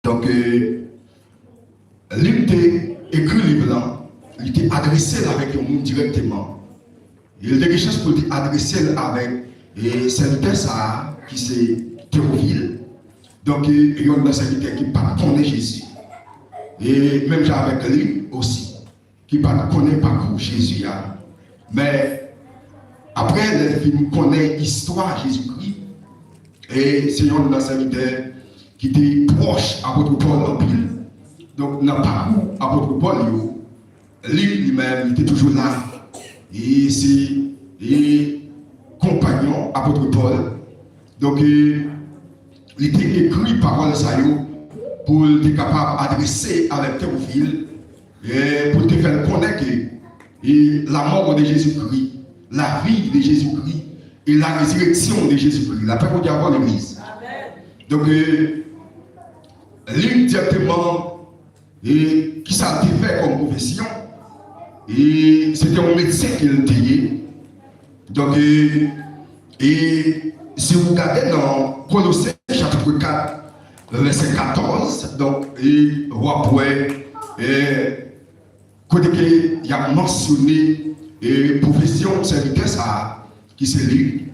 Donc, il était écrit le livre là, il était adressé avec le monde directement. Il a des richesses pour adresser avec serviteur ça qui c'est Théophile. Donc, il y a un serviteur qui ne connaît pas Jésus. Et même avec lui aussi, qui ne connaît pas Jésus. Mais après, il connaît l'histoire de Jésus-Christ. Et c'est un serviteur qui était proche à votre Paul en pile. Donc, dans le parcours à votre Paul, lui-même, il était toujours là. Et c'est compagnon à votre Paul. Donc, il était écrit parole ça pour être capable d'adresser avec Théophile et pour te faire connaître la mort de Jésus-Christ, la vie de Jésus-Christ et la résurrection de Jésus-Christ. La paix pour Dieu avoir l'église. Donc, lui directement, et qui ça a été fait comme profession, et c'était un médecin qui l'était. Donc, et si vous regardez dans Colossiens chapitre 4, verset 14, donc, et roi poète, côté qu'il a mentionné et profession serviteur ça qui c'est lui.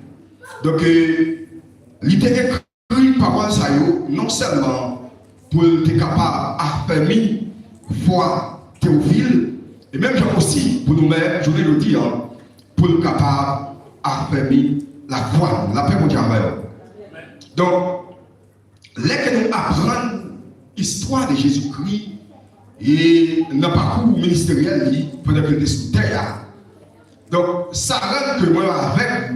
Donc, il était écrit parole ça non seulement pour être capable d'affermir foi Théophile, et même aussi pour nous-mêmes, je vais le dire, pour être capable d'affermir la foi, la paix mondiale. Donc, dès que nous apprenons l'histoire de Jésus-Christ et notre parcours ministériel pendant qu'il était sous terre, donc ça rend que moi avec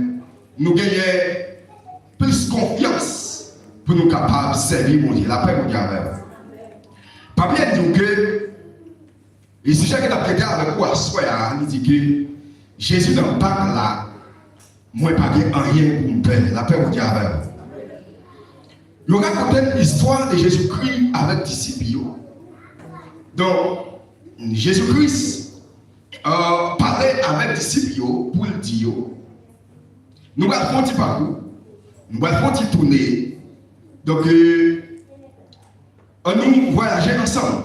nous gagnons plus confiance pour nous capables de servir mon Dieu, la paix mondiale. Pas bien dire que et si chacun a prêté avec quoi soit il dit que Jésus dans le pacte là, moi pas rien pour me faire, la paix mondiale. Il raconte l'histoire de Jésus-Christ avec les disciples. Donc, Jésus-Christ parlait avec les disciples pour le dire nous allons faire un petit parcours, nous allons faire un petit tournée. Donc, nous voyager ensemble.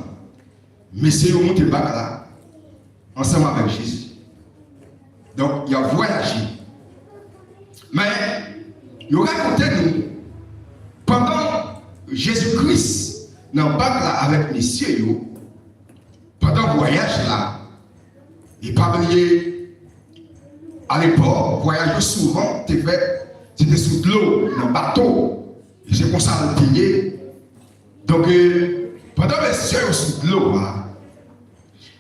Mais c'est au monter bac là, ensemble avec Jésus. Donc, il a voyagé. Mais, il raconte nous. Pendant Jésus-Christ, dans le bac là avec messieurs, pendant le voyage là, il parlait à l'époque, voyage souvent, c'était sous l'eau, dans le bateau, et c'est comme ça le payer. Donc, pendant les messieurs sous l'eau,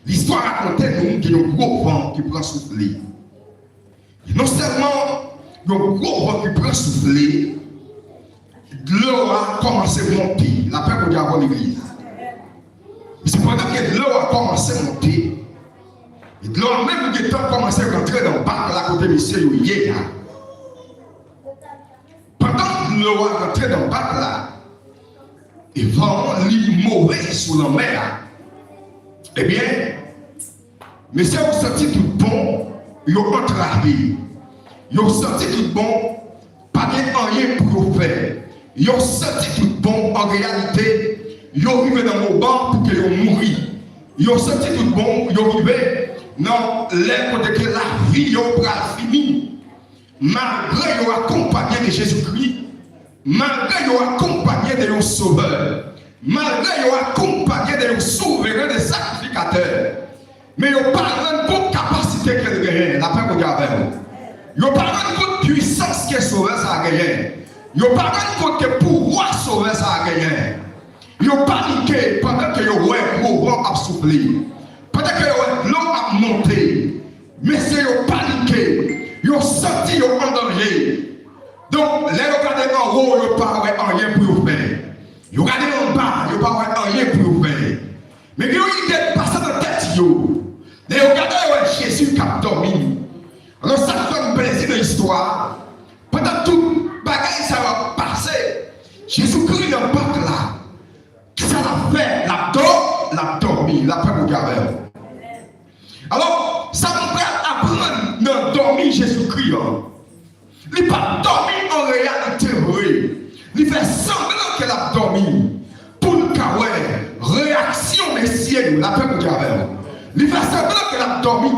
l'histoire racontait nous qu'il y a un gros vent qui prend souffler. Et non seulement il y a un gros vent qui prend souffler, l'eau a commencé à monter. La paix pour Dieu avant l'église. C'est pendant que l'eau a commencé à monter. Et l'eau a même commencé à rentrer dans le bac à côté de monsieur hier. Pendant que l'eau a rentré dans le bac là, et vraiment mauvais sous la mer. Eh bien, monsieur a senti tout bon, il a entravé. Il a senti tout bon, pas rien pour faire. Ils ont senti tout bon en réalité. Ils ont arrivé dans mon banc pour qu'ils mourent. Ils ont senti tout bon. Ils ont arrivé dans l'air côté que la vie est finie. Malgré qu'ils ont accompagné de Jésus-Christ, malgré qu'ils ont accompagné de nos sauveurs, malgré qu'ils ont accompagné de nos souverains, des sacrificateurs, mais ils n'ont pas de bonne capacité qu'elle gagne. La paix pour Dieu avec vous. Ils n'ont pas de bonne puissance que sauveur ça a gagné. Ils n'ont pas rendu que pouvoir sauver ça a gagné. Ils ont paniqué pendant que le vent a soufflé. Pendant que l'eau a monté. Mais c'est ils ont paniqué. Ils ont senti qu'ils ont en danger. Donc, les regardez en haut, ils n'ont pas rien pour faire. Ils regardez en bas, ils n'ont pas rien pour faire. Mais ils ont passé dans la tête. Ils regardez Jésus qui a dormi. Alors, ça fait un plaisir de l'histoire. Pendant tout bagaille ça va passer. Jésus-Christ dans le bac là. Ça l'a fait, l'a dormi, la paix pour Dieu. Alors, ça nous fait apprendre de dormir Jésus-Christ. Il n'a pas dormi en réalité. Il fait semblant qu'elle a dormi. Pour le cas où messieurs, la paix pour Dieu avec vous. Il fait semblant que a dormi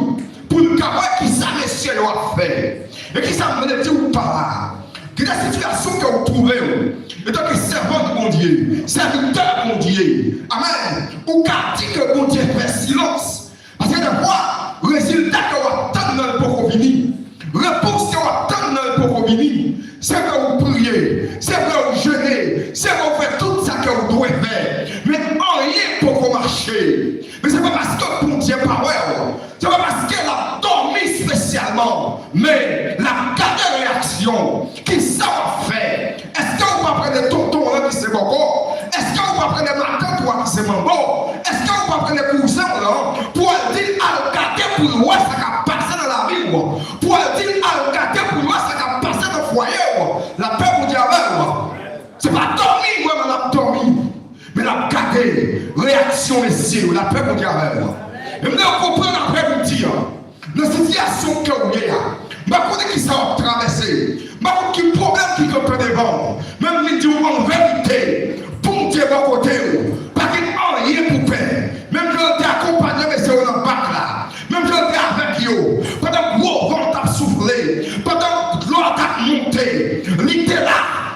pour le cabaret qui ça, messieurs, a fait. Et qui ça me dit ou pas. Que la situation que vous trouvez, et donc servant de mon Dieu, serviteur de mon Dieu, amen, ou qu'a dit que mon Dieu fait silence. Parce que des fois, le résultat que vous attendez dans le pour venir, réponse que vous attendez dans le pour venir, c'est que vous priez, c'est que vous jeûnez, c'est que vous faites tout ça que vous devez faire. Mais rien pour vous marcher. Mais ce n'est pas parce que mon Dieu pas ce n'est pas parce qu'elle a dormi spécialement, mais la dernière réaction, qui ça va faire? Est-ce que vous va prendre tonton là qui c'est bon? Est-ce que vous va prendre ma tante là qui c'est bon? Est-ce que vous va prendre les cousins là pour dire à regarder pour voir ça qui a passé dans la vie? Pour dire à regarder pour voir ça qui a passé dans le foyer? La paix pour Dieu avec c'est pas dormir, moi, mais la dormi. Mais la garder, réaction messieurs, la paix pour Dieu avec moi. Et maintenant, on comprend la paix pour dire, dans la situation que vous avez, je ne sais pas qui ça va traverser, je ne sais pas qui problème qui peut devant, même si Dieu en vérité, pour Dieu va côté, pas qu'il n'y a rien pour faire. Même si on est accompagné, mais c'est dans le bac là, même si on est avec eux, pendant que l'eau va souffler, pendant que l'eau t'a monté, littéralement,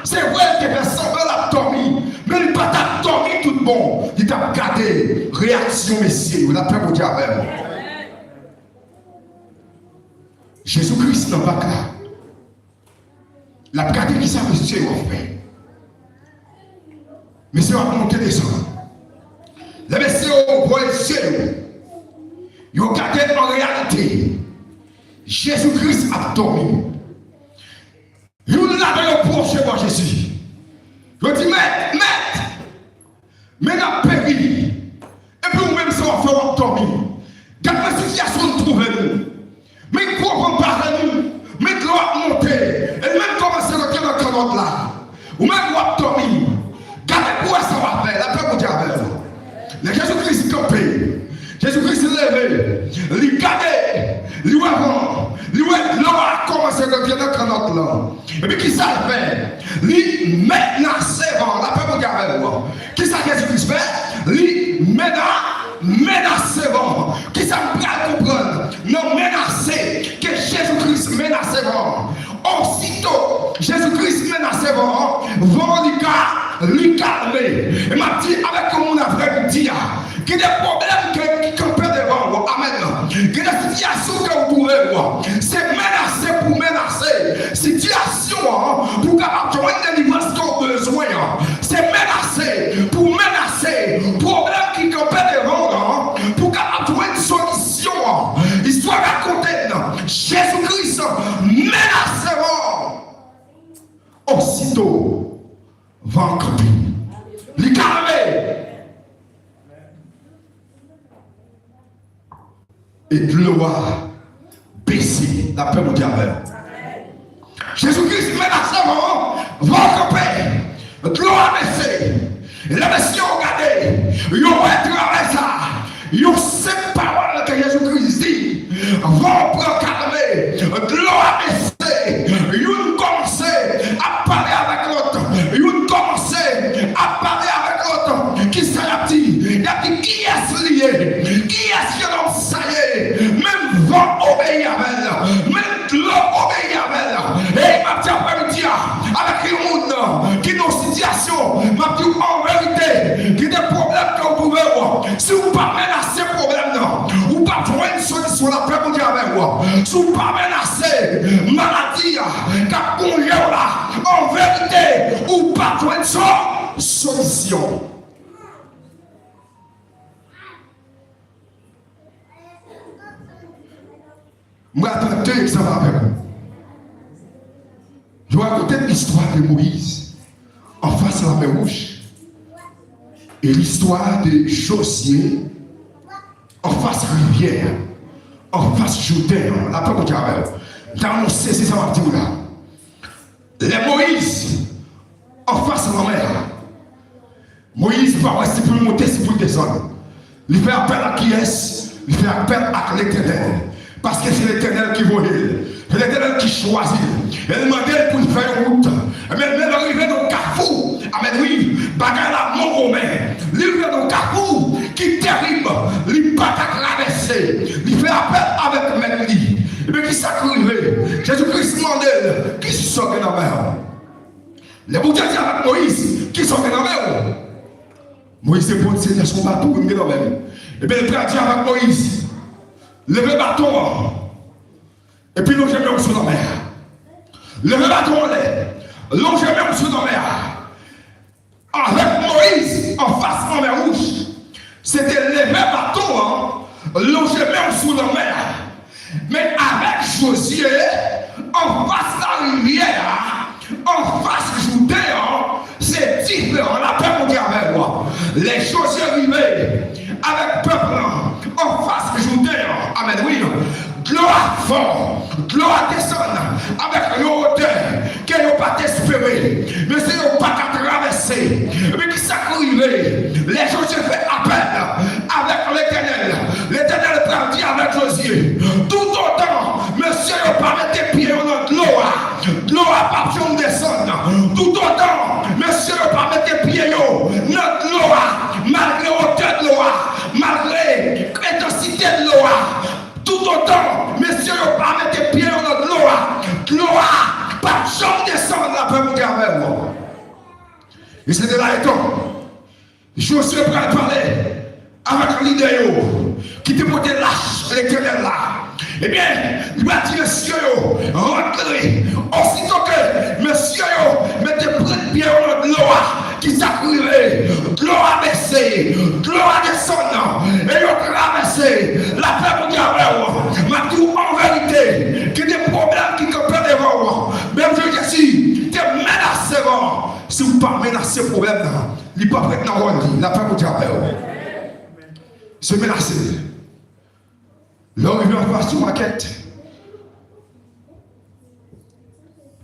c'est vrai que personne n'a dormi, mais il n'a pas dormi tout le monde. Il t'a gardé. Réaction, messieurs, la paix pour Dieu avec moi. Jésus-Christ n'a pas là. La gardé qui ça, monsieur, en fait. Monsieur a monté des hommes. Les messieurs ont voit les cieux. Ils ont gardé en réalité. Jésus-Christ a dormi. Ils l'avaient reproché par Jésus. Je dis, mais la péri. Et puis nous-mêmes, ça va faire dormir. Quand la situation nous trouve nous. Mais quoi pas nous. Mais l'eau a monté. Et même commencer à rentrer dans le canot là. Ou même l'eau a dormi. Regardez quoi ça va faire. La paix pour Dieu avec vous. Le Jésus-Christ campé. Jésus-Christ levé. Il gardé. Il ouvre avant. L'eau a commencé à rentrer dans le canot là. Et puis qui ça fait? Il menace avant. La paix pour Dieu avec vous. Qui ça Jésus-Christ fait? Il menace avant. Qui ça me prend comprendre? Non, menacer. Que Jésus-Christ menace avant. Aussitôt, Jésus-Christ menace avant. Vont lui calmer. Et m'a dit avec mon frère dire qu'il y a des problèmes qui campent devant vous. Amen. Qu'il y a des situations que vous pouvez voir. C'est menacer pour menacer. Situation pour capable de délivrance qu'on a besoin. C'est menacer pour menacer. Problème qui campent devant pour capable de une solution. Histoire racontée. Jésus-Christ menace avant. Aussitôt. Va en camper. Les calmer. Et de l'eau a baissé. La paix pour Dieu avec. Jésus-Christ menace avant. Va en camper. De l'eau a baissé. Et la mission regardez. Ils ont travaillé ça. Ils ont cette parole que Jésus-Christ dit. Va en calmer. De l'eau a baissé. Ils ont commencé à parler avec l'autre. Ils ont commencé à parler avec l'autre. Qui s'est dit? Il a dit qui est lié? Qui est-ce que l'on ça y est? Même vent obéit à elle. Même l'eau obéit à elle. Et il m'a dit après-midi avec les monde qui ont une situation. Il m'a dit en vérité, qu'il y a des problèmes que vous pouvez voir. Si vous ne pas menacer ces problèmes, vous ne pas trouver une solution la paix pour dire avec moi. Si vous ne pas menacer maladie, car pour là, en vérité, vous ne pas trouver une solution. Moi, j'attends deux exemples avec vous. Je vais raconter l'histoire de Moïse en face de la mer Rouge et l'histoire de Josué en face rivière, en face Jourdain, la paix de Dieu. Dans mon saisi, ça va dire là. Les Moïse en face de la mer. Moïse va rester pour monter, c'est pour descendre. Il fait appel à qui est-ce? Il fait appel à l'Éternel. Parce que c'est l'Éternel qui voit. C'est l'Éternel qui choisit. Elle demandait pour faire une route. Mais elle arrivait dans le carrefour. Amen, oui. Bagarre la mort romain. Livre dans le carrefour qui est terrible. Les bouteilles avec Moïse, qui sont dans la Moïse est bon, c'est son bateau, il est dans la mer. Et bien, il prend avec Moïse, levez le bâton, et puis l'on jamais sous la mer. Levez le bâton, l'on jamais sous la mer. Avec Moïse, en face en mer rouge, c'était lever le bâton, l'on jamais sous la mer. Mais avec Josué, en face de la rivière, en face du Jourdain, c'est différent. La paix mon Dieu avec moi. Les choses arrivées avec le peuple en face du Jourdain. Amen. Oui. Gloire fort, gloire descend avec une hauteur qu'elle n'a pas espéré. Mais c'est n'a pas qu'à traverser. Mais qui s'arrive, les choses fait appel avec l'éternel. L'éternel prend avec Josué. Tout autant, monsieur, n'a pas mis tes pieds dans notre gloire. Gloire pas pu descendre. Tout autant, monsieur, n'a pas mis tes pieds dans notre gloire. Malgré hauteur de gloire, malgré l'intensité de gloire. Tout autant, messieurs, ne pas mettre tes pieds dans notre gloire. Gloire, pas de chambre descendre la paix pour avec moi. Et c'était là et temps. Je suis prêt à parler avec l'idée qui te portait lâche l'éternel là. Eh bien, il m'a dit, messieurs, rentrez. Aussitôt que messieurs, mettez près de pied dans notre gloire qui s'accourait. Gloire baissée, gloire descendant. Et ils traversé la paix pour Dieu. Ma tout en vérité, qu'il y a des problèmes qui campent devant moi. Même je dis, tu es menacé. Si vous ne pas menacé problème, il n'est pas prêt à la paix pour Dieu. C'est menacé. Là, il vient voir sur maquette.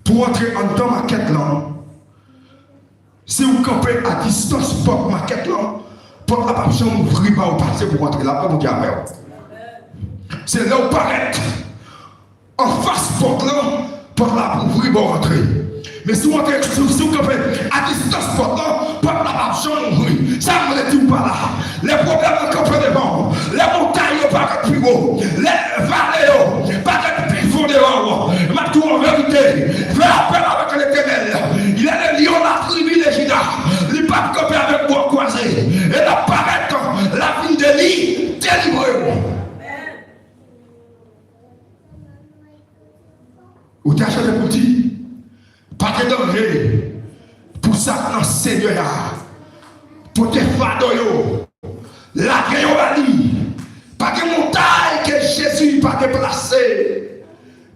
Pour entrer en temps maquette là, si vous campez à distance pour maquette là, pour la passion ouvrir pas ou passer pour entrer là, pas vous dire. C'est là où paraît en face porte là, pour la ouvrir pour rentrer. Mais si vous entrez si vous campez à distance porte là, pour la passion ouvrir, ça ne me dit pas là. Les problèmes campent devant, les montagnes pas plus haut, les vallées pas plus fond devant. Ma tout en vérité, fais appel avec l'éternel. Il y a les lions, la tribu de Juda. Il pas camper avec moi croisé. Et là paraît la ville de l'île délivrée. Ou t'as acheté pour dire, pas de danger pour ça dans le Seigneur, pour tes fardeaux, la gueule pas de montagne que Jésus pas déplacé,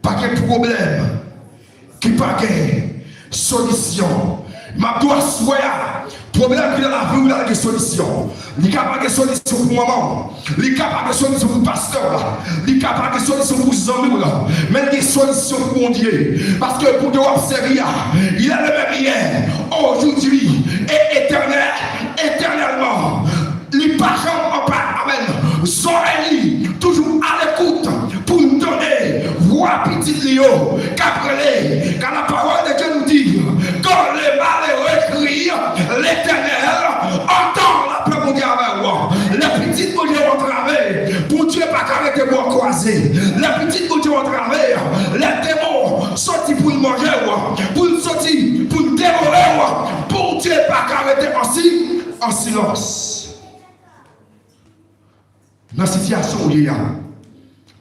pas de problème, qui pas de solution. Ma doit souhaiter, problème qui est dans la vie, il y a des solutions. Il n'y a pas de solution pour maman, il n'y a pas de solution pour pasteur, il n'y a pas de solution pour les amis, mais il y a des solutions pour mon Dieu. Parce que pour Dieu observer, il a le même hier, aujourd'hui et éternellement. Les parents en parlent, amen. Soyez toujours à l'écoute pour nous donner voix petite Léo, qu'après quand la parole de Dieu nous dit, quand les malheureux crient, l'éternel entend la peur pour Dieu avec moi. Les petites pour Dieu vont travailler, pour Dieu pas qu'arrêter moi croiser. Les petites pour Dieu vont travailler, les démons sortis pour le manger, pour le sortir, pour le dévorer, pour Dieu pas qu'arrêter aussi en silence. Dans la situation où il y a,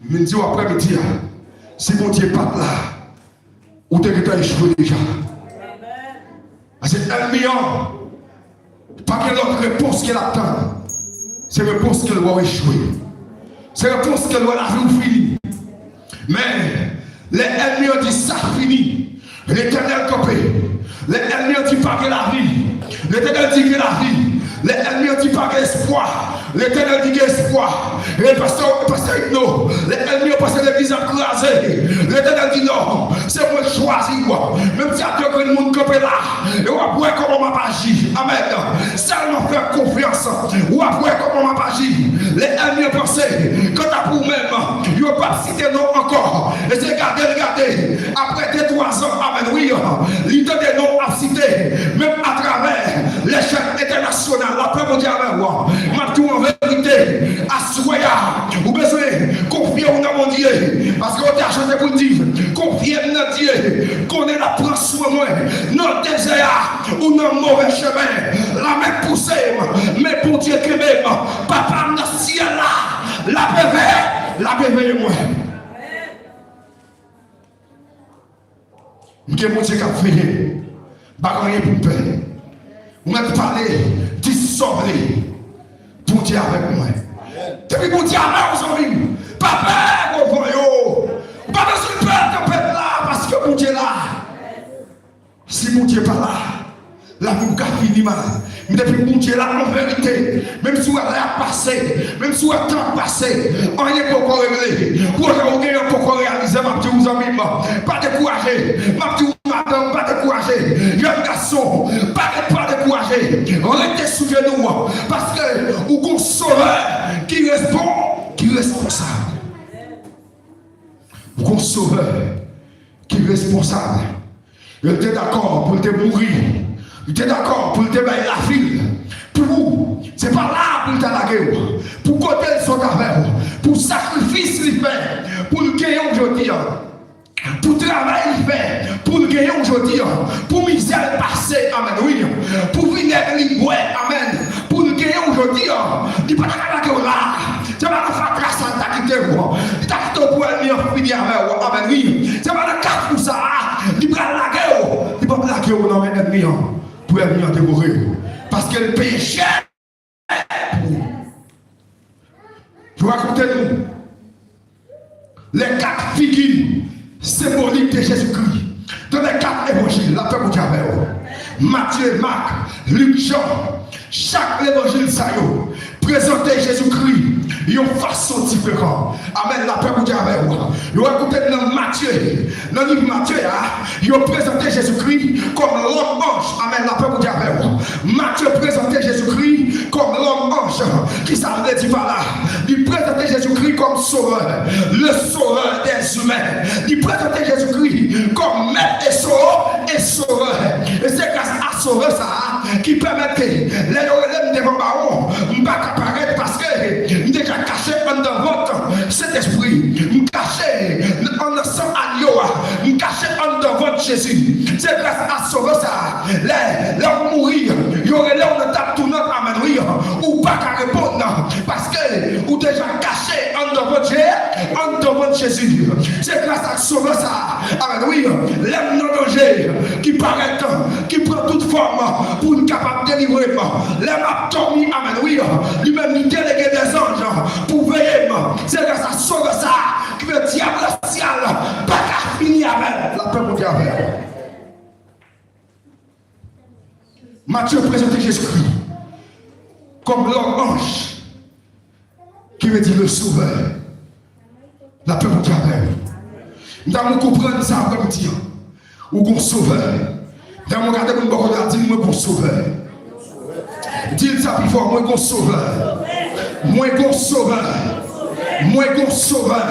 je me dis après-midi, si mon Dieu n'est pas là, ou tu as échoué déjà. Parce que l'ennemi, pas que l'autre réponse qu'elle attend, c'est la réponse qu'elle va échouer. C'est la réponse qu'elle va la vie finie. Mais les ennemis ont dit ça fini. L'éternel copé. Les ennemis ont dit pas que la vie. L'éternel dit que la vie. Les ennemis ont dit pas que l'espoir. L'éternel dit que l'espoir. Et le pasteur Igno, les ennemis ont passé l'église écrasée. L'éternel dit non, c'est moi qui choisis moi. Même si à Dieu que le monde campe là, et on va voir comment on va agir. Amen. Seulement faire confiance. On va voir comment on va agir. Les ennemis ont pensé, quand à pour même, ils n'ont pas cité non encore. Et c'est regardez, après 2-3 ans, amen, oui, l'idée des noms à citer, même à travers l'échec international, la paix mondiale avec moi. Tout en vérité, à soya, vous besoin confier dans mon Dieu. Parce qu'on t'a chanté pour dire, confiez dans Dieu, qu'on est la prend soin souffre moi, dans le désert ou dans le mauvais chemin, la main poussée, mais pour Dieu que même, papa dans le ciel là, la bébé moi. Je mon Dieu qui a fait, pas rien pour faire. On va parler, dissembler pour Dieu avec moi. Depuis pour Dieu avec moi, papa, mon voyou, pas dans une tempête là, parce que mon Dieu là. Si mon Dieu n'est pas là, la vie va finir mal. Mais depuis mon Dieu là, en vérité, même si on a passé, même si on a temps passé, on n'est pas encore réglé. Pour aujourd'hui, on peut encore réaliser, ma petite amis, pas décourager, ma petite madame, pas décourager, jeune garçon, pas décourager. On reste sous nous, parce que vous avez un sauveur qui est responsable. Vous avez un sauveur qui est responsable. Il était d'accord pour te mourir. Il était d'accord pour te mettre la ville. Pour vous, ce n'est pas là pour te la guerre. Pour côté son affaire. Pour sacrifice qu'il fait. Pour le gagner aujourd'hui. Pour travail qu'il fait. Pour le gagner aujourd'hui. Pour misère passer. Amen. Oui. Pour vinaigre libre. Amen. Pour le gagner aujourd'hui. Il n'est pas la guerre là. Tu vas faire grâce à ta quitté. Tu as quitté pour aller finir avec. Amen. Oui. Tu vas faire grâce pour ça. Il prend la guerre. Il ne prend pas la guerre dans l'ennemi. Pour venir dévorer. Parce que le péché. Je vais raconter nous les 4 figures symboliques de Jésus-Christ. Dans les 4 évangiles, la paix pour Dieu. Matthieu, Marc, Luc, Jean, chaque évangile ça présenter Jésus-Christ d'une façon différente. Amen, la paix pour Dieu. Je vais raconter dans Matthieu, dans le livre Matthieu, ils ont présenté Jésus-Christ comme l'homme ange. Amen, la paix pour Dieu. Matthieu présentait Jésus-Christ comme l'homme ange qui s'appelait Divala. Il présentait Jésus-Christ comme sauveur, le sauveur des humains. Il présentait Jésus-Christ comme maître et sauveur. Et c'est grâce à sauveur ça qui permettait les relèves devant baron, ne pas apparaître parce que je déjà caché dans votre cet esprit, je caché en sang agneau, je caché dans votre Jésus. C'est grâce à sauveur ça. L'homme mourir, il y aurait là on tape tout notre amen ou pas qu'à répondre parce que vous déjà caché en votre Jésus. C'est grâce à sauveur ça. Amen oui, l'homme non danger qui paraît, qui prend toute forme pour nous capable de délivrer. L'homme a dormi, amen oui, lui-même il délégué des anges pour veiller. C'est grâce à sauveur ça que le diable ciel pas qu'à finir avec la paix pour Dieu. Matthieu présentait Jésus-Christ comme l'homme ange qui veut dire le sauveur. La paix pour Dieu. Nous devons comprendre ça après dire. Ou qu'on sauveur. Nous devons regarder comme beaucoup de dire moi qu'on sauveur. Dis ça plus fort, moi qu'on sauveur. Moi qu'on sauveur. Moi qu'on sauveur.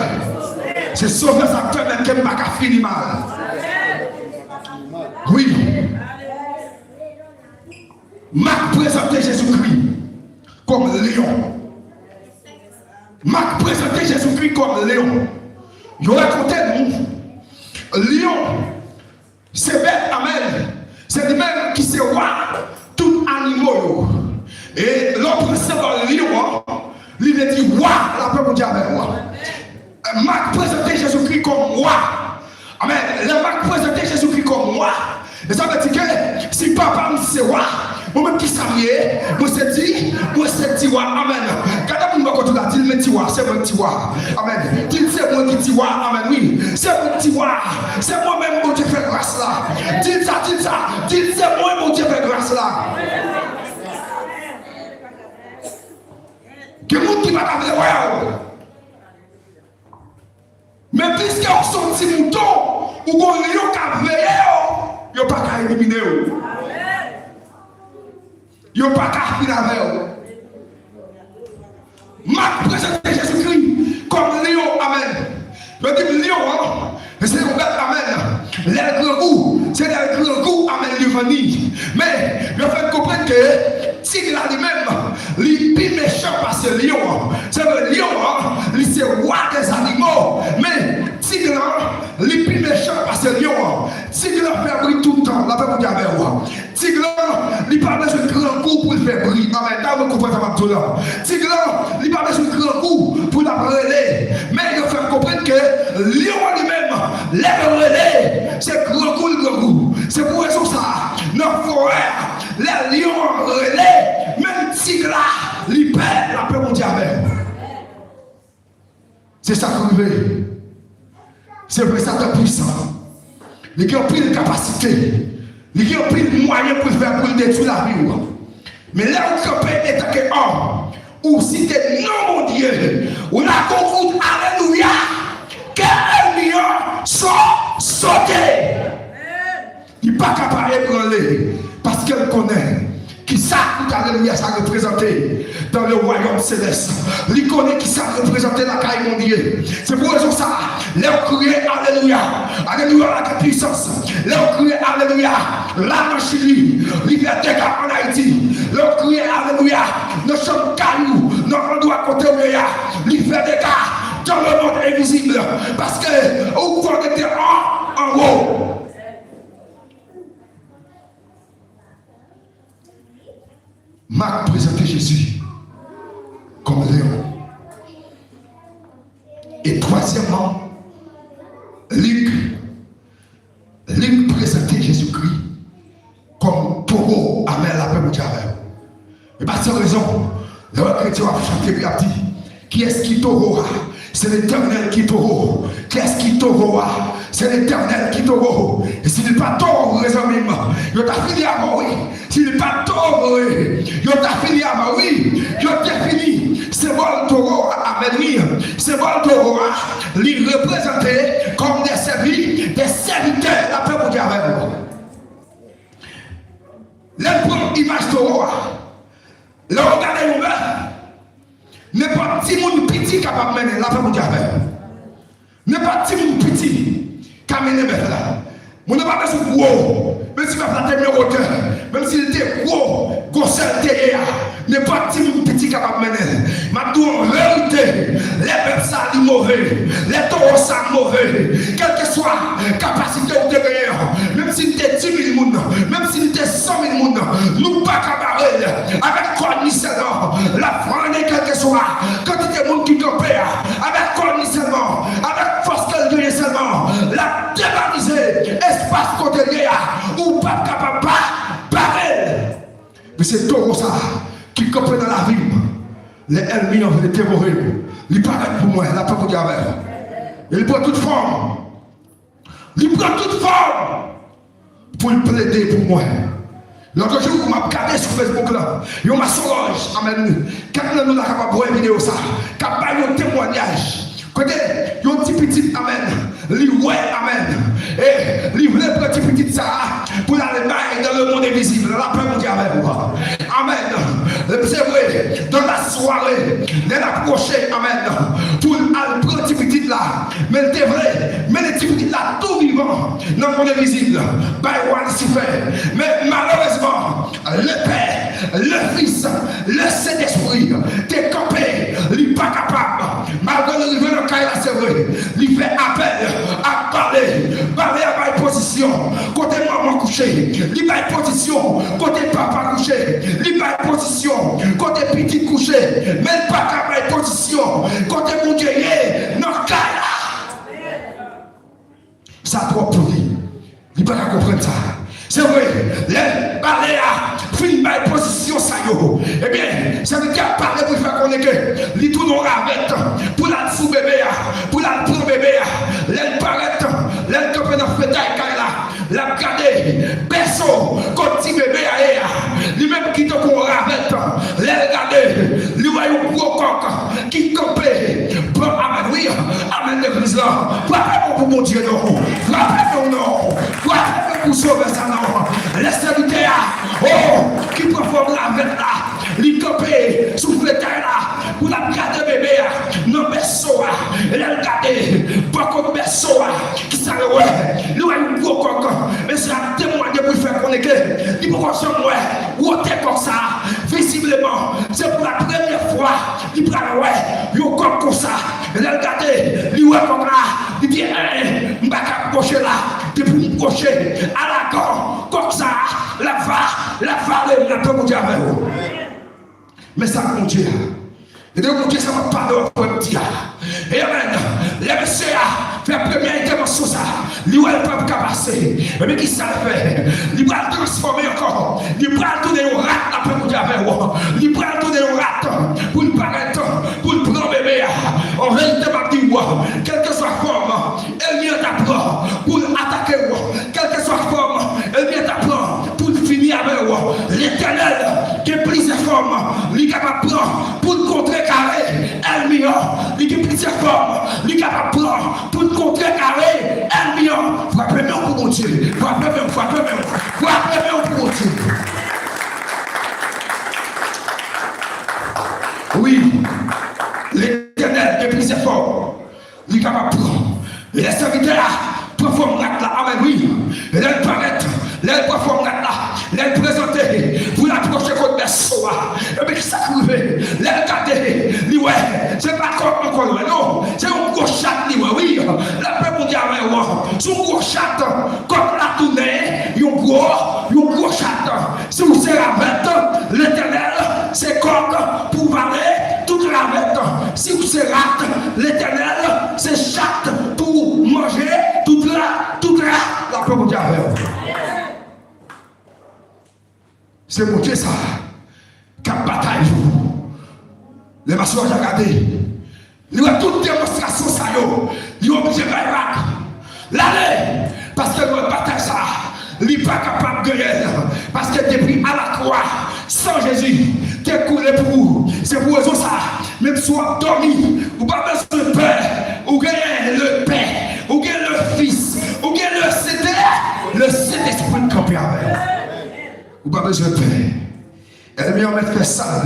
C'est sauveur ça fait même qu'elle n'a pas fini mal. Oui. Marc présentait Jésus-Christ comme lion. Marc présentait Jésus-Christ comme lion. Je racontais nous. Lion, c'est bête, amen. C'est lui-même qui se voit tout animal. Et l'autre c'est lion, il dit roi, la paix pour Dieu avec moi. Marc présentait Jésus-Christ comme roi. Amen. Le Marc présentait Jésus-Christ comme roi. Et ça veut dire que si papa me dit roi, moi-même qui savais, moi c'est dit roi. Amen. Quand on va dire dit le roi, c'est mon roi. Amen. Dit c'est moi qui roi. Amen. Oui, c'est mon roi. C'est moi-même mon Dieu fait grâce là. Dit ça. Dit c'est moi mon Dieu fait grâce là. Que monde qui va t'appeler roi. Mais puisque on sont petits moutons, ou qu'on lion qui a veillé, il n'y a pas qu'à éliminer. Il n'y a pas qu'à finir avec. Marc présentait Jésus-Christ comme lion, amen. Je dis lion, c'est un bête, amen. Les grands goûts, c'est les grands goûts, amen, le vanille. Mais je fais comprendre que si là lui-même, il est plus méchant parce que lion, c'est le lion, c'est le roi des animaux. Mais si là, il est plus méchant parce que lion, si là fait bruit tout le paix pour dire avec moi. Tigre, il n'a pas besoin de grand coup pour le faire briller. Amen. Là, vous comprenez ça, Tigre, il n'a pas besoin de grand coup pour la relais. Mais il faut comprendre que Lion lui-même, les relais, c'est grand coup, le grand coup. C'est pour raison ça, notre forêt, les lions relais, même Tigre là, il perd la paix pour dire avec. C'est ça qu'on veut. C'est vrai, ça est puissant. Il a pris de capacité. Il a pris de moyens pour faire pour détruire la vie. Mais là où tu es tant qu'homme, ou si tu es non mon Dieu, on a compris, alléluia, quel lion sont sautés. Il n'est pas capable de prendre parce qu'elle connaît. Qui ça, tout alléluia, ça représenté dans le royaume céleste. Il connaît qui ça représenté la caille mondiale. C'est pour raison ça. Là on crie alléluia. Alléluia la puissance. Là on crie alléluia. Là en Chili. Liberté en Haïti. Là on crie alléluia. Nous sommes cailloux. Nous endroits côté où il y a. Liberté dans le monde invisible. Parce que où on était en haut. Marc présentait Jésus comme Léon. Et troisièmement, Luc présentait Jésus-Christ comme taureau. Amen, la paix pour Dieu. Et par cette raison, le chrétien a chanté et a dit, qui est-ce qui taureau? C'est l'Éternel qui taureau. Qui est-ce qui taureau? C'est l'Éternel qui taureau. Et s'il n'est pas taureau, les amis, il t'a fini à mourir. S'il n'est pas taureau, il t'a fini à mourir. Il t'a fini. C'est bon taureau à venir. C'est bon taureau. Il représenté comme des serviteurs. La paix pour Dieu avec vous. La première image taureau. Là, regardez nous n'est pas petit monde petit capable de mener la paix pour Dieu avec vous. N'est pas petit monde petit qui a mené là. Mon n'est pas besoin de gros. Même si la terre est hauteur, même s'il était gros, gossel terre, n'est pas petit monde petit capable de mener. Maintenant, en vérité, les peuples sont mauvais, les taureaux sont mauvais, quelle que soit la capacité de gagner, même s'il était 10 000 personnes, même s'il était 100 000 personnes, nous pas camarades, avec connaissance, la France, quelle que soit, quand il y a des gens qui t'opèrent, avec connaissance, avec force qu'elle gagne seulement, la dévaliser, espace côté ou pas capable de parler. Mais c'est tout ça qui comprend dans la vie. Les ennemis ont été terroristes. Ils paraissent pour moi, la paix pour Dieu avec. Il prend toute forme. Il prend toute forme pour plaider pour moi. L'autre jour, vous m'avez regardé sur Facebook là. Il m'a Solange, amen. Quand nous avons capable de vidéo ça, capable de témoignage. Côté, il y a un petit amen. Ouais, amen. Et il voulait prendre un petit ça pour aller dans le monde invisible. La paix pour Dieu avec moi. Amen. C'est vrai, dans la soirée, dans l'approcher, amen. Pour aller prendre un petit là. Mais c'est vrai, mais les petits là, tout vivant dans le monde invisible. By one s'y fait. Mais malheureusement, le Père, le Fils, le Saint-Esprit, t'es campé, il n'est pas capable. Malgré le niveau de Kaila, c'est vrai, il fait appel à parler à ma position, côté maman couché, il va position, côté papa couché, il va position, côté petit couché, mais pas qu'à ma position, côté mon Dieu, non Kaila. Ça propre vie, il va pas comprendre ça. C'est vrai, les baléas, fin ma position, ça yo. Eh bien, ça veut dire parler pour faire qu'on est que, les tout non avec, pour la sous bébé, pour la prendre bébé, les paraît, les copains de fêter la garder, berceau, quand tu bébé ailleurs, lui-même qui te court avec, les regarder, lui voit un gros coq qui copé, bon, amen, oui, amen l'église là, frappez-moi pour mon Dieu, non, frappez-moi non, frappez-moi pour sauver ça, non. Les serviteurs, oh, qui performent la vête là, les copés, souffle là, pour la garder bébé, non, berceau, et la garder, pas comme berceau, qui s'en ouais, lui a un gros coq, mais c'est un témoignage pour faire connaître, il peut consommer, ou t'es comme ça, visiblement, c'est pour la première fois. croix, il prend ouais, il comme ça, il a regardé, il ouais comme là, il dit, je ne vais pas approcher là, depuis me approcher à la gorge, comme ça, la vallée, la tombe de vous. Mais ça, mon Dieu, et donc mon Dieu, ça va pas de me dire. Et amen, les messieurs, fait la première intervention, ça, lui, elle peut pas passer. Mais qui ça fait? Il va transformer encore, il va tourner au rat, après mon Dieu, il va tourner au rat, pour le paraître, pour le prendre bébé. En réalité, ma petite voix, quelle que soit la forme, elle vient t'apprendre pour attaquer, quelle que soit la forme, elle vient t'apprendre pour finir avec moi. L'Éternel, qui est plusieurs formes, il est capable de prendre pour le contrecarrer, elle vient, il est plusieurs formes, il est capable de prendre pour le contrecarrer, elle vient. Frappez-moi pour mon Dieu, frappez-moi pour mon Dieu. Oui, l'Éternel qui est plusieurs formes, il est capable de prendre. Et les serviteurs là, performent là, amen, oui. Et là, ils paraissent, là, ils performent là, là, ils présentent, vous l'approchez contre les soirs. Et bien, ça arrive, là, regardez, ouais, c'est pas comme encore, non, c'est un gros chat, oui. La paix mondiale, c'est un gros chat, comme la tournée, il y a un gros chat. Si vous serez avec l'Éternel, c'est comme pour valer toute la bête. Si vous serez l'Éternel, c'est chat pour manger toute la paix mondiale. C'est mon Dieu ça, qui a bataille vous. Les maçons ont regardé. Il y a toute démonstration ça, il y a obligé de l'année, parce que notre bataille ça, il n'est pas capable de gagner. Parce que depuis à la croix, sans Jésus, qui est coulé pour vous. C'est pour eux ça, même si vous dormi, vous n'avez pas besoin de père, vous gagnez le Père, vous gagnez le Fils, vous gagnez le Saint-Esprit de camper avec. Vous n'avez pas besoin de père. Elle vient mettre fait ça,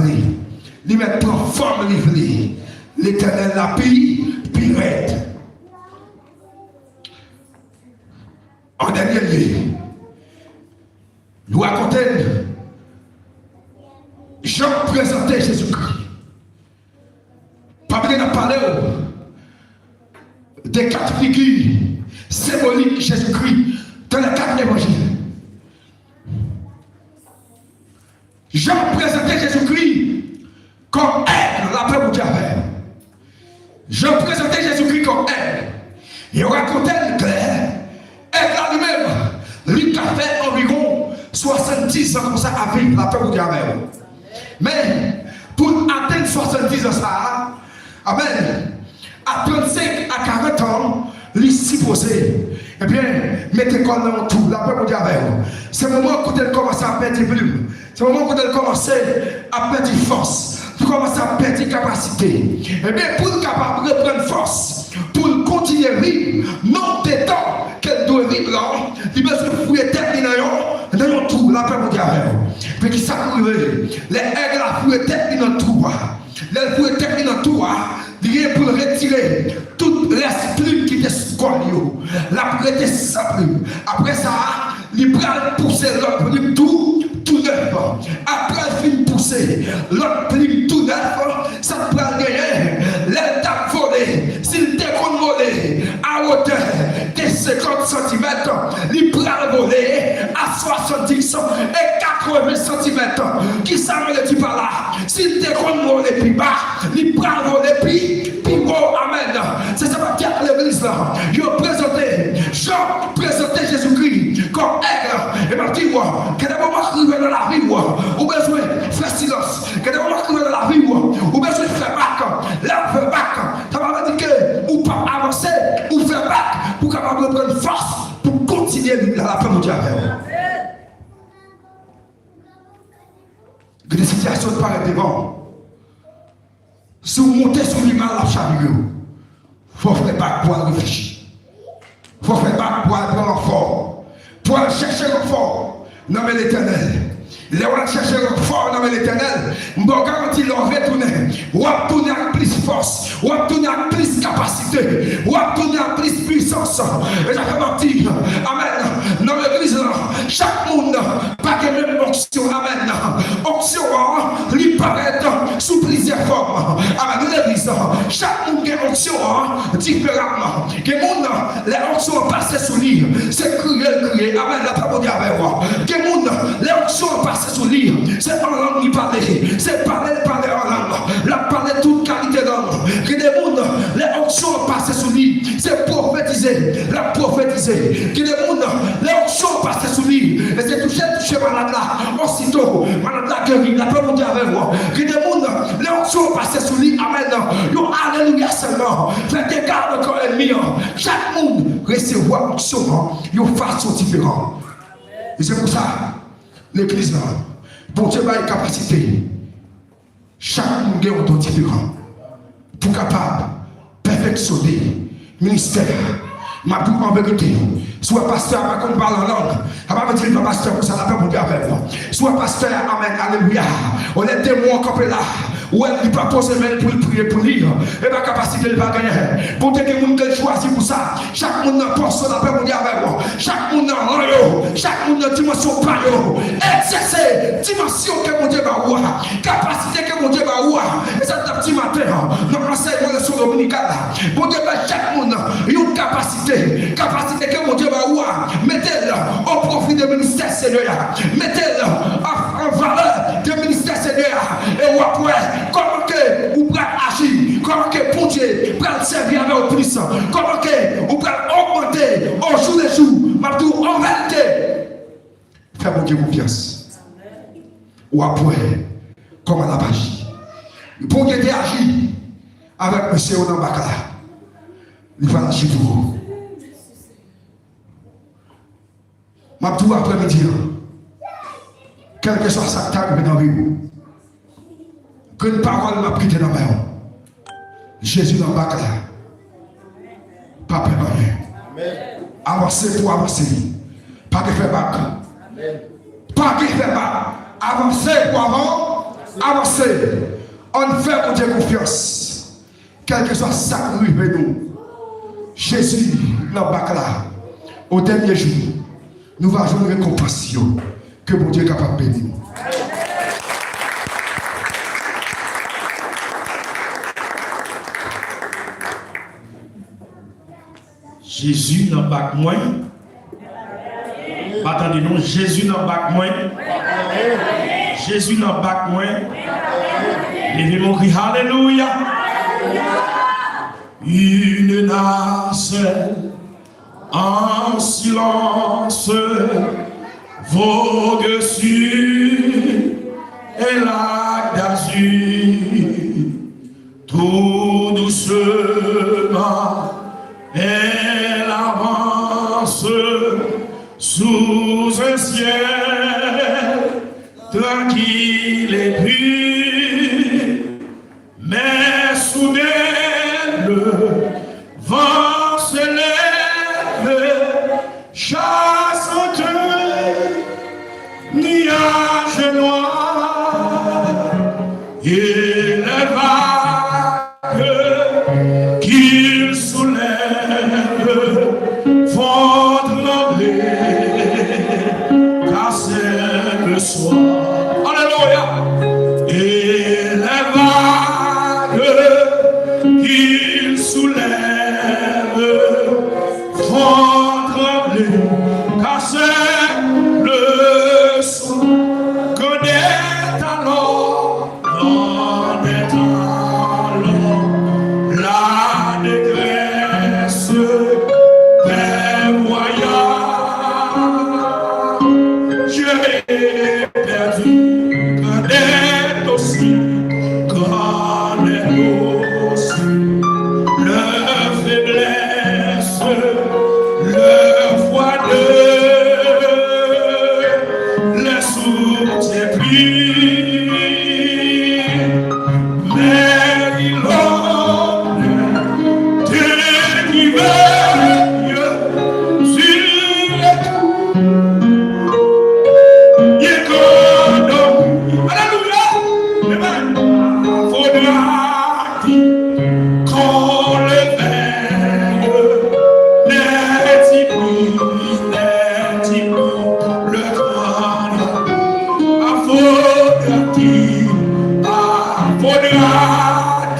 lui mettre en forme livre. L'Éternel la pille, puis raide. En dernier lieu, nous racontons Jean présentait Jésus-Christ. Pas besoin de parler des 4 figures symboliques de Jésus-Christ dans les 4 évangiles. Jean présentait Jésus-Christ comme aigle, la paix vous dit. Jean présentait Jésus-Christ comme aigle. Et on racontait clair, aigle lui-même, lui qui a fait environ 70 ans comme ça à vivre, la paix vous dit. Mais pour atteindre 70 ans, ça, amen, à 35 à 40 ans, lui supposé, eh bien, mettez quoi dans tout, la paix vous dit. C'est le moment où elle commence à perdre plume. C'est le moment où elle commence à perdre force. Tu commences à perdre capacité. Eh bien, pour être capable de prendre force, pour continuer à vivre, non des temps qu'elle doit vivre là, il doit se fouiller tête dans le trou, la paix vous dit. Mais qui s'accroît, les aigles à fouiller tête dans le trou. Les fouiller tête dans le trou, il est pour retirer tout l'esprit qui était sous le la prêter sa plume. Après ça, il prend pousser l'autre plume tout neuf. Après il finit pousser l'autre plume tout neuf, ça prend gagner. L'aile t'a volé, s'il t'est volé à hauteur de 50 cm, il prend voler à 70 et 80 cm. Qui ça me dit par là? S'il t'est volé plus bas, il prend voler puis haut. Amen. C'est ça qui a l'église là. Il a présenté, Jean présentait Jésus-Christ comme aigle. Et m'a dit, que des moments arrivés dans la vie, ou besoin de faire silence. Que des moments arrivés dans la vie, ou besoin de faire back. Là, faire back. Ça va dire que, ou pas avancer, ou faire back, pour capable de prendre force, pour continuer à vivre la fin de Dieu. Que des situations ne paraissent devant. Si vous montez sur l'image de la chariot, il faut faire back pour réfléchir. Il faut faire back pour prendre l'enfant. Pour aller chercher l'enfant. Non mais l'Éternel. Là où on cherche le fort dans l'Éternel, je vous garantis qu'on va retourner. On va retourner avec plus force, on va retourner avec plus capacité, on va retourner avec plus puissance. Et ça fait partie, amen, dans l'église, chaque monde n'a pas que même option, amen. Option, lui paraît sous plusieurs formes. comme avec l'église, chaque monde qui a onction différemment. Que monde, les onctions passent sous lui, c'est crier, amen, la parole de avec moi. Que monde, les onctions passent sous lui, c'est en langue qui parle, c'est parler en langue, la parler toute qualité d'homme. Que des mondes, les onctions passent sous lui, c'est prophétiser, la prophétiser. Que des mondes, les onctions passent sous lui, et c'est toucher malade là, aussitôt, malade là guéri, la parole de avec moi. Que des mondes, les onctions passent sous lui, amen, yo alléluia seulement, faites des gardes encore ennemi. Chaque monde recevoir onction, yo façon différente. Et c'est pour ça, l'église là, pour Dieu a une capacité. Chaque monde a un don différent. Pour capable de perfectionner le ministère. Ma pour en vérité, soit pasteur, quand on parle en langue, on va me dire pasteur pour ça, la paix pour Dieu avec moi. Soit pasteur, amen, alléluia. On est témoin comme là. Ou elle ne peut pas poser main pour prier pour lire. Et ma capacité, elle va gagner. Pour que les gens qui choisissent pour ça, chaque monde n'a pas son la paix pour Dieu avec moi. Chaque monde n'a rien, chaque monde n'a dimension pas. Exercer dimension que mon Dieu va voir. Capacité que mon Dieu va voir. Et ça, c'est un petit matin, dans l'enseignement de son dominical. Mon Dieu va chaque monde une capacité. Capacité que mon Dieu va voir. Mettez-le au profit du ministère Seigneur. Mettez-le en valeur du ministère Seigneur. Et après, comment que vous pouvez agir, comment que pour Dieu vous servir avec le puissant, comment que vous pouvez augmenter au jour le jour, mais tout en vérité. Faites mon Dieu confiance. Ou après, comment elle a agi. Pour Dieu agir avec M. Onambakala, il va agir pour vous. Ma tout après-midi, quel que soit sa table dans la vie, que une parole m'a pris dans ma main. Jésus dans le bac là. Pas préparé. Avancez pour avancer. Pas de faire bac. Pas de faire bac. Avancez pour avancer. On fait pour Dieu confiance. Quel que soit ça qui nous. Jésus dans le bac là. Au dernier jour, nous allons jouer une récompense que mon Dieu est capable de bénir. Jésus n'a pas que moi. Attendez, non, Jésus n'a pas que moi. Jésus n'a pas que moi. Levez mon cri, Alléluia. Une nacelle en silence vogue sur un lac d'azur, tout doucement. Elle avance sous un ciel tranquille et pur, mais soudain le vent se lève, chassant un nuage noir, et les vagues qu'il soulève font trembler, car c'est le soir. Alléluia.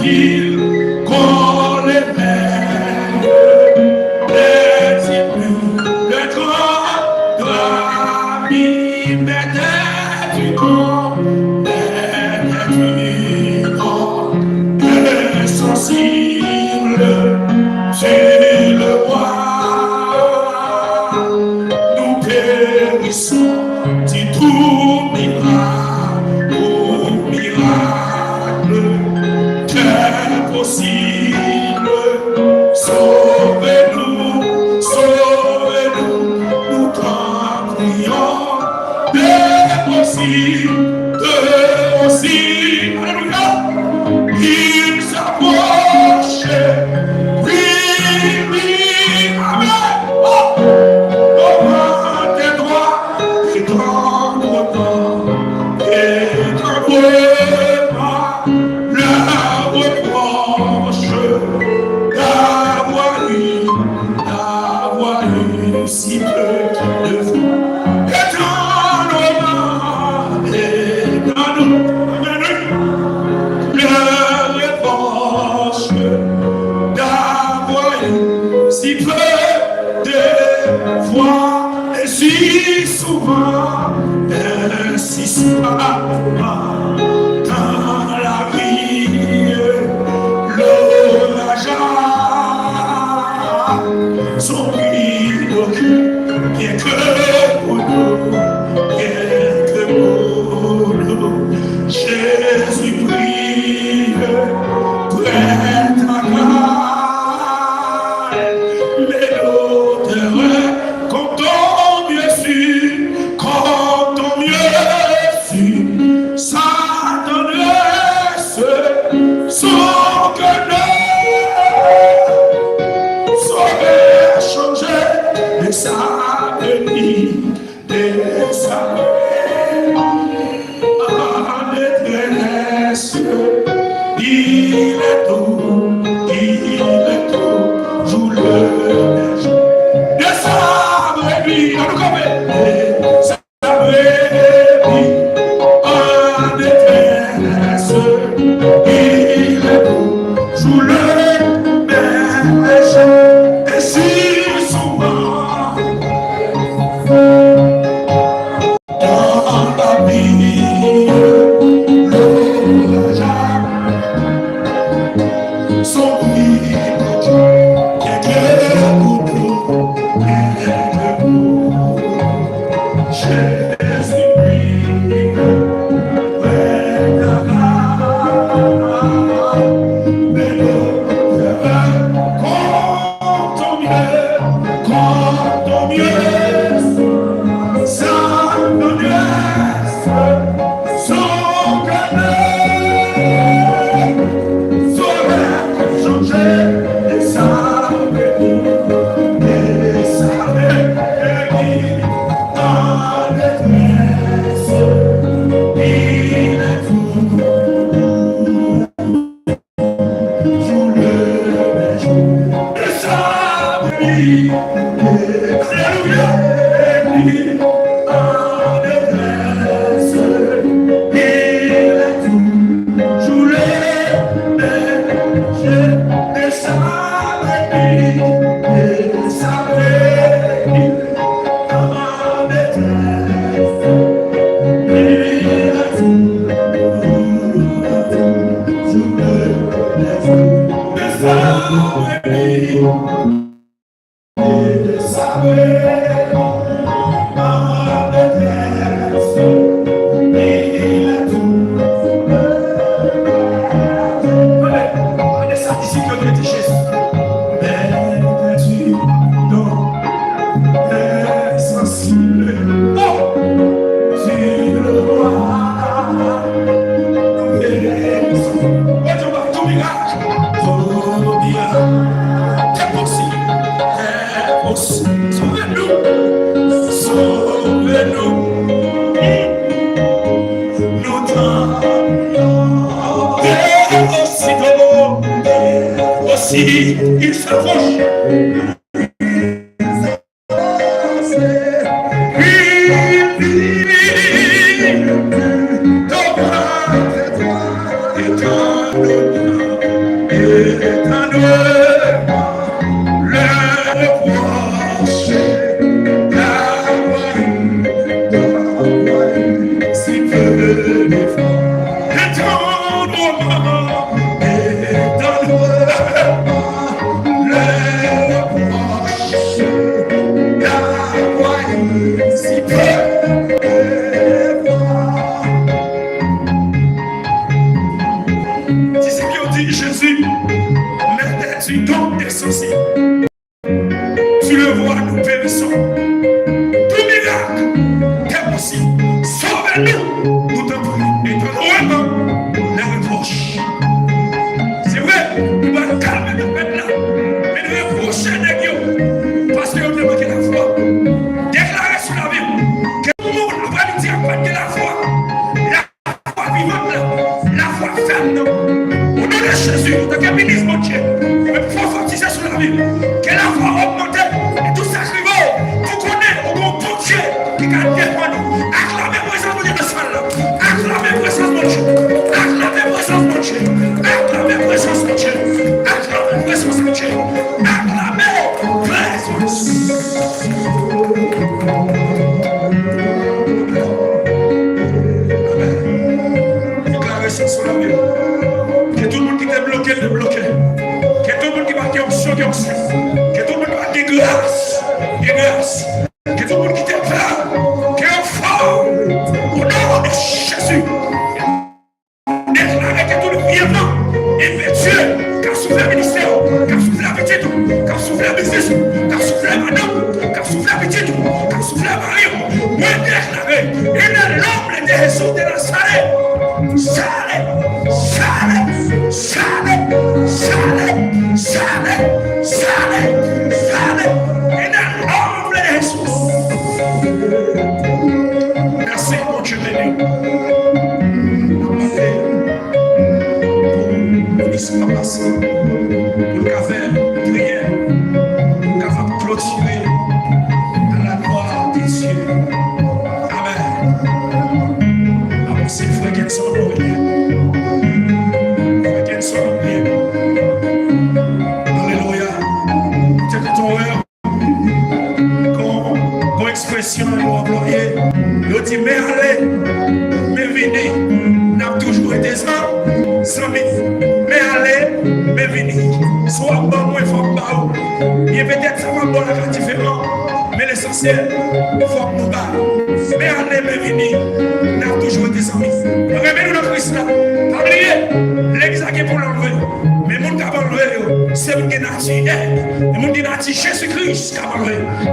ville qu'on éveille, le grand ami m'aidait du corps, sensible, tu le vois, nous périssons, si tout miracle, est possible, sauvez-nous, nous t'en prions, est possible, aussi, alléluia. Il s'approche, oui, amen. Oh, tes droits, et ton pas la reproche d'avoir eu si peu de vous. Et dans nos mains, d'avoir eu si peu de fois et si souvent, dans la vie, l'orage sont pris au cul, bien que pour nous, Jésus prie, prête à mais l'auteur, comptons mieux su, ça donnerait son cœur, sauver, changer, et ça bénit, et ça détresse, il est tout, joue le jour. De sa brebis, en détresse, il est tout, joue le berger, et si souvent dans la vie, son prix Aussi, il s'approche.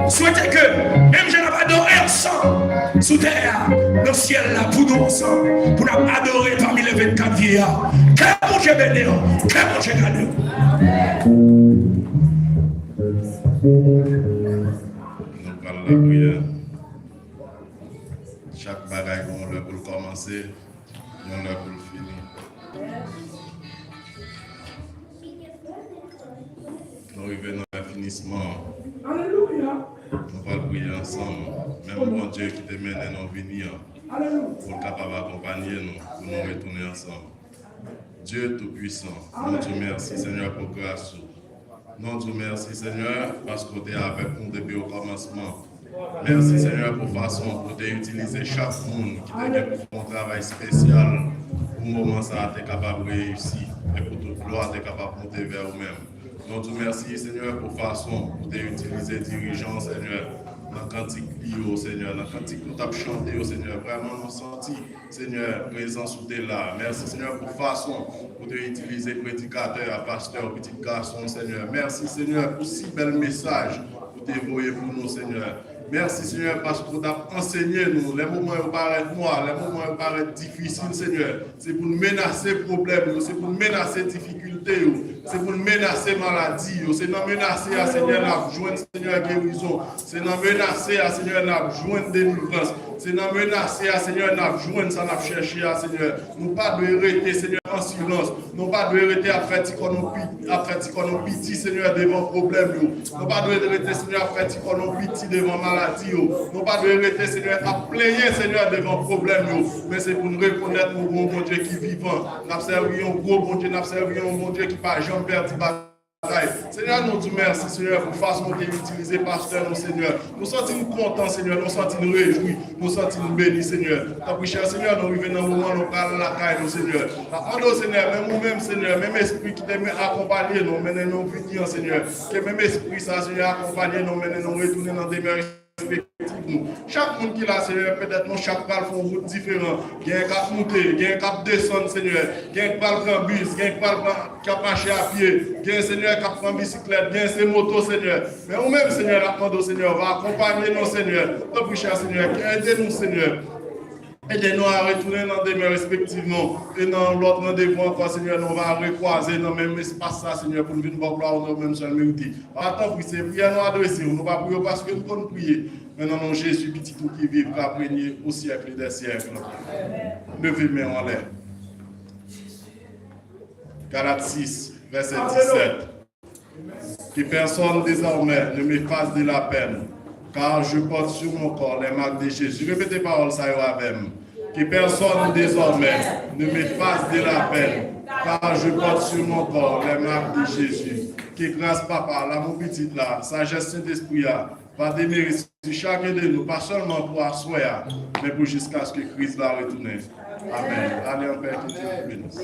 Souhaitez que, même je n'ai pas adoré ensemble, sous terre, le ciel, la poudre ensemble, pour nous adorer parmi les 24 vieillards. Quel bon Dieu béni, quel bon Dieu gagnant. Nous parlons de la prière. Chaque bagaille qu'on a pour commencer, on a pour finir. Nous arrivons dans le finissement. Alléluia. Nous allons prier ensemble. Même bon Dieu qui te mène à nous venir pour capable d'accompagner nous, pour nous retourner ensemble. Dieu Tout-Puissant, nous te merci Seigneur pour grâce. Nous te merci Seigneur parce que tu es avec nous depuis au commencement. Merci Seigneur pour façon pour utiliser chaque monde qui t'a fait pour un travail spécial. Pour le moment ça tu es capable de réussir et pour toute gloire tu es capable de monter vers vous-même. Nous te remercions, Seigneur, pour façon pour utiliser dirigeants, Seigneur, dans le cantique lié, Seigneur, dans le cantique que tu as chanté, Seigneur. Vraiment, nous senti, Seigneur, présence où tu es là. Merci, Seigneur, pour façon pour utiliser prédicateur, pasteur, petit garçon, Seigneur. Merci, Seigneur, pour si bel message pour t'évoyer pour nous, Seigneur. Merci, Seigneur, parce que tu as enseigné nous. Les moments où paraissent noirs, les moments où paraissent difficiles, Seigneur. C'est pour nous menacer problèmes, c'est pour nous menacer difficultés, c'est pour nous menacer maladie, c'est pour nous menacer à Seigneur la joindre Seigneur guérison, c'est pour nous menacer à Seigneur la joindre délivrance, C'est dans menacer, Seigneur, nous jouons, ça nous chercher, Seigneur. Nous pas de arrêter, Seigneur, en silence. Nous pas de arrêter à faire qu'on pitié, Seigneur, devant problème. Nous pas de arrêter, Seigneur, à faire qu'on pitié devant maladie. Nous pas de arrêter, Seigneur, à plaigner, Seigneur, devant problème. Mais c'est pour nous reconnaître, mon bon Dieu qui est vivant. Nous servons un gros bon Dieu, nous servons un bon Dieu qui n'a jamais perdu bataille. Seigneur, nous disons merci, Seigneur, pour la façon dont vous utilisez pasteur, nous, Seigneur. Nous sentons contents, Seigneur, nous sentons réjouis, nous sentons bénis, Seigneur. Tant cher Seigneur, nous arrivons dans le moment où nous parlons la caille, nous, Seigneur. Nous, Seigneur, même nous-mêmes, Seigneur, même esprit qui t'aime accompagner, nous menons nous venir, Seigneur. Que même esprit, ça, Seigneur, accompagner, nous menons nous retourner dans des demeures. Chaque monde qui est là, Seigneur, peut-être nous chaque fois font route différente. Il y a un cap monter, il y a un cap descendre, Seigneur. Il y a un cap prendre bus, il y a un cap marcher à pied, il y a un Seigneur qui prend bicyclette, il y a un moto, Seigneur. Mais nous-mêmes, Seigneur, la demande au Seigneur, va accompagner nous, Seigneur. Notre cher Seigneur, aidez-nous, Seigneur. Aidez-nous à retourner dans des demeures respectivement. Et dans l'autre rendez-vous encore, Seigneur, nous va recroiser dans le même espace, ça, Seigneur, pour nous venir voir gloire au même seul mérité. Attends, oui, c'est prière nous adresser. Nous ne pas prier parce que nous pouvons prier. Mais non, Jésus, petit tout qui vit, va régner au siècle des siècles. Levez les mains en l'air. Galates 6, verset 17. Que personne désormais ne me fasse de la peine, car je porte sur mon corps les marques de Jésus. Répétez parole, ça ira même. Que personne désormais ne me fasse de la peine, car je porte sur mon corps les marques de Jésus. Que grâce, Papa, l'amour petit là, sagesse Saint-Esprit, va demeurer sur chacun de nous, pas seulement pour asseoir, mais pour jusqu'à ce que Christ va retourner. Amen. Allez en paix, que Dieu vous bénisse.